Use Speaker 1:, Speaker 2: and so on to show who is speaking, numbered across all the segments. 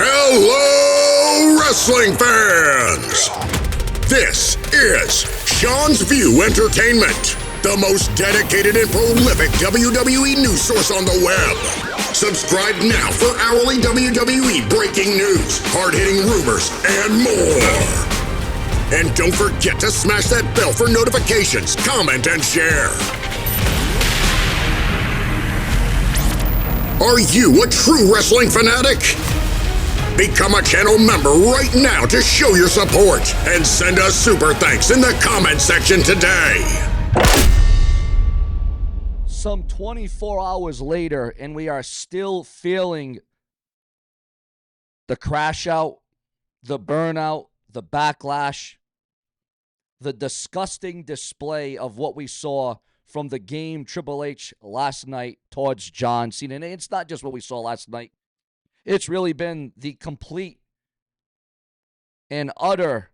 Speaker 1: Hello, wrestling fans! This is Sean's View Entertainment, the most dedicated and prolific WWE news source on the web. Subscribe now for hourly WWE breaking news, hard-hitting rumors, and more. And don't forget to smash that bell for notifications, comment, and share. Are you a true wrestling fanatic? Become a channel member right now to show your support and send us super thanks in the comment section today.
Speaker 2: Some 24 hours later, and we are still feeling the crash out, the burnout, the backlash, the disgusting display of what we saw from the game Triple H last night towards John Cena. And it's not just what we saw last night. It's really been the complete and utter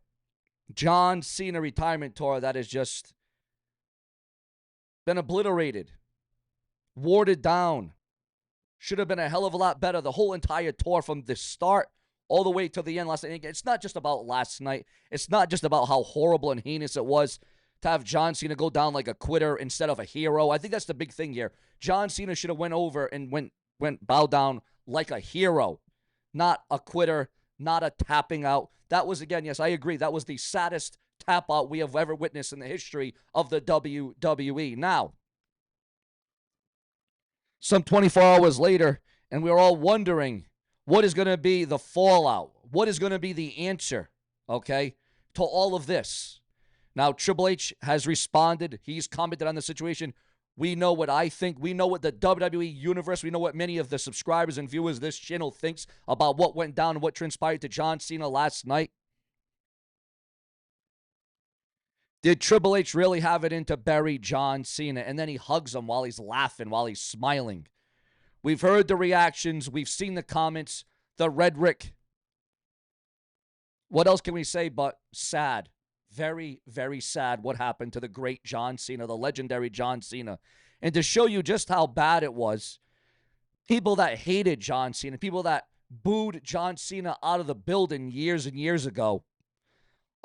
Speaker 2: John Cena retirement tour that has just been obliterated, warded down. Should have been a hell of a lot better. The whole entire tour from the start all the way to the end last night. It's not just about last night. It's not just about how horrible and heinous it was to have John Cena go down like a quitter instead of a hero. I think that's the big thing here. John Cena should have went over and went bow down like a hero, not a quitter, not a tapping out. That was, again, yes, I agree, that was the saddest tap out we have ever witnessed in the history of the WWE. Now, some 24 hours later, and we're all wondering what is going to be the fallout, what is going to be the answer, okay, to all of this. Now, Triple H has responded. He's commented on the situation. We know what I think. We know what the WWE universe, we know what many of the subscribers and viewers of this channel thinks about what went down and what transpired to John Cena last night. Did Triple H really have it in to bury John Cena? And then he hugs him while he's laughing, while he's smiling. We've heard the reactions. We've seen the comments, the rhetoric. What else can we say but sad? Very, very sad what happened to the great John Cena, the legendary John Cena. And to show you just how bad it was, people that hated John Cena, people that booed John Cena out of the building years and years ago,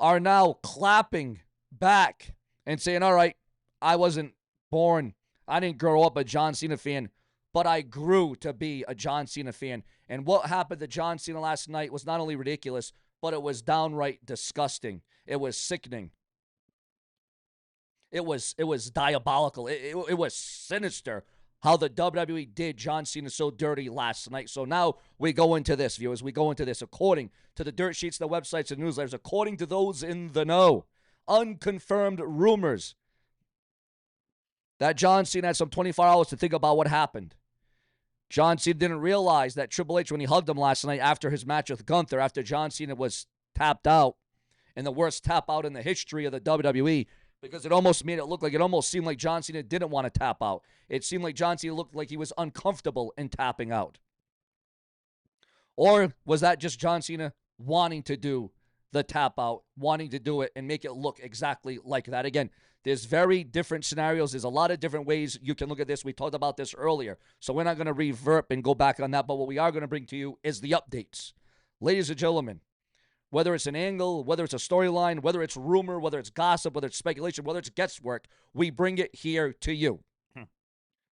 Speaker 2: are now clapping back and saying, all right, I wasn't born, I didn't grow up a John Cena fan, but I grew to be a John Cena fan. And what happened to John Cena last night was not only ridiculous, but it was downright disgusting. It was sickening. It was diabolical. It was sinister how the WWE did John Cena so dirty last night. So now we go into this, viewers. We go into this according to the dirt sheets, the websites, and newsletters, according to those in the know. Unconfirmed rumors that John Cena had some 24 hours to think about what happened. John Cena didn't realize that Triple H, when he hugged him last night after his match with Gunther, after John Cena was tapped out, and the worst tap out in the history of the WWE, because it almost made it look like, it almost seemed like John Cena didn't want to tap out. It seemed like John Cena looked like he was uncomfortable in tapping out. Or was that just John Cena wanting to do the tap out, wanting to do it and make it look exactly like that? Again, there's very different scenarios. There's a lot of different ways you can look at this. We talked about this earlier, so we're not going to revert and go back on that, but what we are going to bring to you is the updates. Ladies and gentlemen, whether it's an angle, whether it's a storyline, whether it's rumor, whether it's gossip, whether it's speculation, whether it's guesswork, we bring it here to you.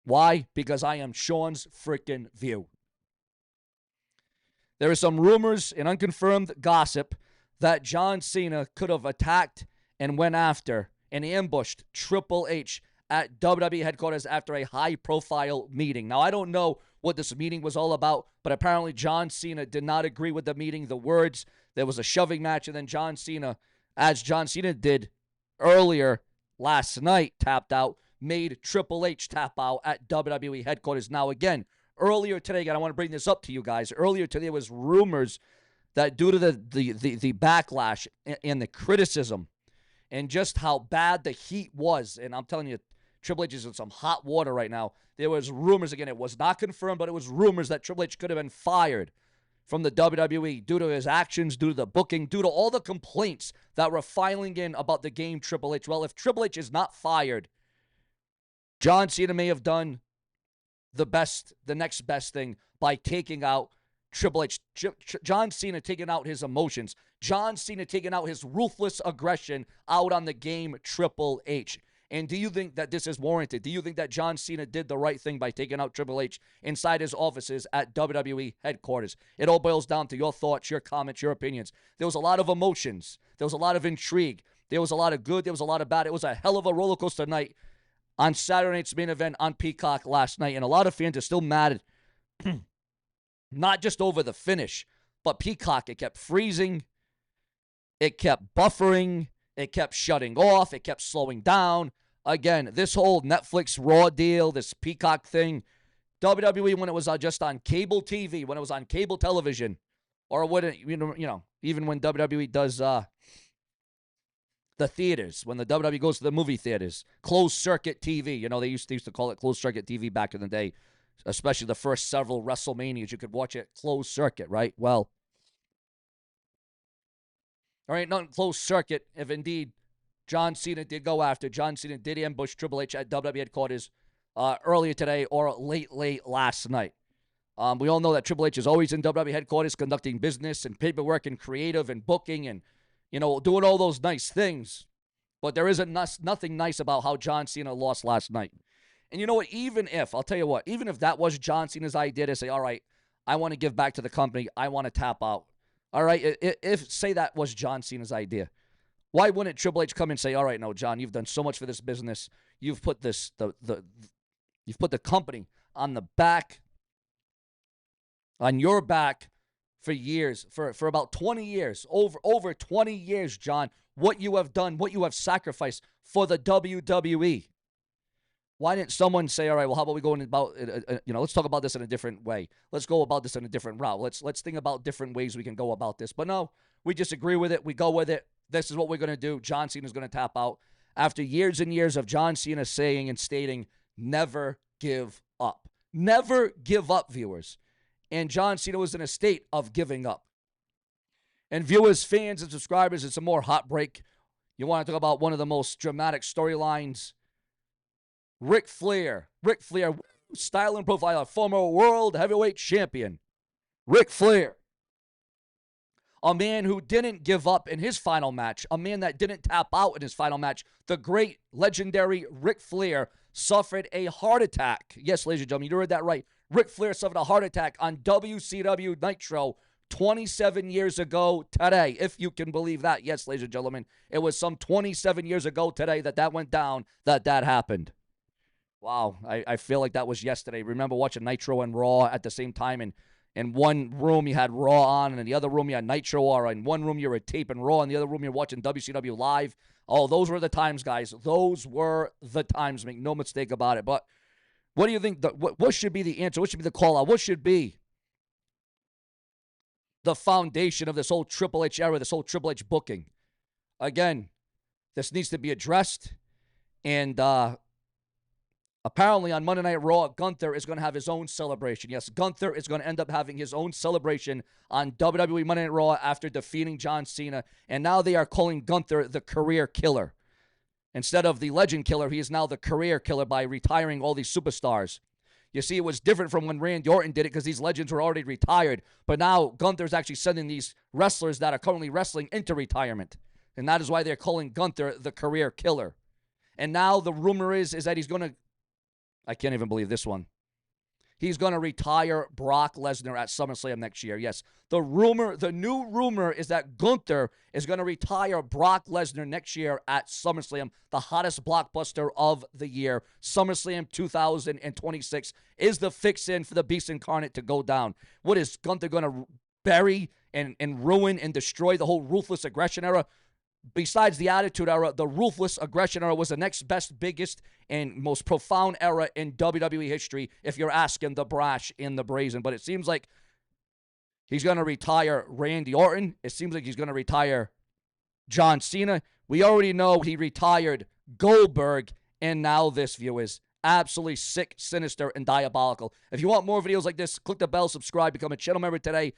Speaker 2: Why? Because I am Sean's freaking View. There are some rumors and unconfirmed gossip that John Cena could have attacked and went after and ambushed Triple H at WWE Headquarters after a high-profile meeting. Now, I don't know what this meeting was all about, but apparently John Cena did not agree with the meeting, the words. There was a shoving match, and then John Cena, as John Cena did earlier last night, tapped out, made Triple H tap out at WWE Headquarters. Now, again, earlier today, again, I want to bring this up to you guys. Earlier today, there was rumors that due to the backlash and the criticism and just how bad the heat was, and I'm telling you, Triple H is in some hot water right now. There was rumors, again, it was not confirmed, but it was rumors that Triple H could have been fired from the WWE due to his actions, due to the booking, due to all the complaints that were filing in about the game Triple H. Well, if Triple H is not fired, John Cena may have done the next best thing by taking out Triple H. John Cena taking out his emotions. John Cena taking out his ruthless aggression out on the game Triple H. And do you think that this is warranted? Do you think that John Cena did the right thing by taking out Triple H inside his offices at WWE Headquarters? It all boils down to your thoughts, your comments, your opinions. There was a lot of emotions. There was a lot of intrigue. There was a lot of good. There was a lot of bad. It was a hell of a roller coaster night on Saturday night's main event on Peacock last night. And a lot of fans are still mad, not just over the finish, but Peacock. It kept freezing. It kept buffering. It kept shutting off. It kept slowing down. Again, this whole Netflix Raw deal, this Peacock thing, WWE, when it was just on cable TV, when it was on cable television, or when it, even when WWE does the theaters, when the WWE goes to the movie theaters, closed circuit TV. They used to call it closed circuit TV back in the day, especially the first several WrestleManias. You could watch it closed circuit, right? Well, all right, not closed circuit if indeed John Cena did go after. John Cena did ambush Triple H at WWE Headquarters earlier today or late last night. We all know that Triple H is always in WWE Headquarters conducting business and paperwork and creative and booking and, doing all those nice things. But there isn't nothing nice about how John Cena lost last night. And you know what? I'll tell you what, even if that was John Cena's idea to say, all right, I want to give back to the company, I want to tap out. All right, if say that was John Cena's idea, why wouldn't Triple H come and say, all right, no, John, you've done so much for this business. You've put you've put the company on your back for years, for about 20 years, over 20 years, John, what you have done, what you have sacrificed for the WWE. Why didn't someone say, all right, well, how about we go about, let's talk about this in a different way. Let's go about this in a different route. Let's think about different ways we can go about this. But no, we just agree with it. We go with it. This is what we're going to do. John Cena's going to tap out. After years and years of John Cena saying and stating, never give up. Never give up, viewers. And John Cena was in a state of giving up. And viewers, fans, and subscribers, it's a more hot break. You want to talk about one of the most dramatic storylines. Ric Flair, style and profile, former world heavyweight champion. Ric Flair. A man who didn't give up in his final match. A man that didn't tap out in his final match. The great, legendary Ric Flair suffered a heart attack. Yes, ladies and gentlemen, you heard that right. Ric Flair suffered a heart attack on WCW Nitro 27 years ago today, if you can believe that. Yes, ladies and gentlemen, it was some 27 years ago today that went down, that happened. Wow, I feel like that was yesterday. Remember watching Nitro and Raw at the same time, and in one room you had Raw on, and in the other room you had Nitro, or in one room you were taping Raw, and the other room you're watching WCW live. Oh, those were the times, guys. Those were the times. Make no mistake about it. But what do you think? What should be the answer? What should be the call out? What should be the foundation of this whole Triple H era, this whole Triple H booking? Again, this needs to be addressed, and apparently on Monday Night Raw, Gunther is going to have his own celebration. Yes, Gunther is going to end up having his own celebration on WWE Monday Night Raw after defeating John Cena. And now they are calling Gunther the career killer. Instead of the legend killer, he is now the career killer by retiring all these superstars. You see, it was different from when Randy Orton did it because these legends were already retired. But now Gunther's actually sending these wrestlers that are currently wrestling into retirement. And that is why they're calling Gunther the career killer. And now the rumor is that he's going to, I can't even believe this one. He's going to retire Brock Lesnar at SummerSlam next year. Yes, the new rumor is that Gunther is going to retire Brock Lesnar next year at SummerSlam, the hottest blockbuster of the year. SummerSlam 2026 is the fix-in for the Beast Incarnate to go down. What is Gunther going to bury and ruin and destroy the whole Ruthless Aggression era? Besides the Attitude Era, the Ruthless Aggression Era was the next best, biggest, and most profound era in WWE history, if you're asking the brash and the brazen. But it seems like he's going to retire Randy Orton. It seems like he's going to retire John Cena. We already know he retired Goldberg, and now this, viewers. Absolutely sick, sinister, and diabolical. If you want more videos like this, click the bell, subscribe, become a channel member today,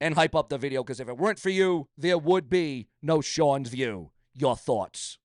Speaker 2: and hype up the video, because if it weren't for you, there would be no Sean's View. Your thoughts?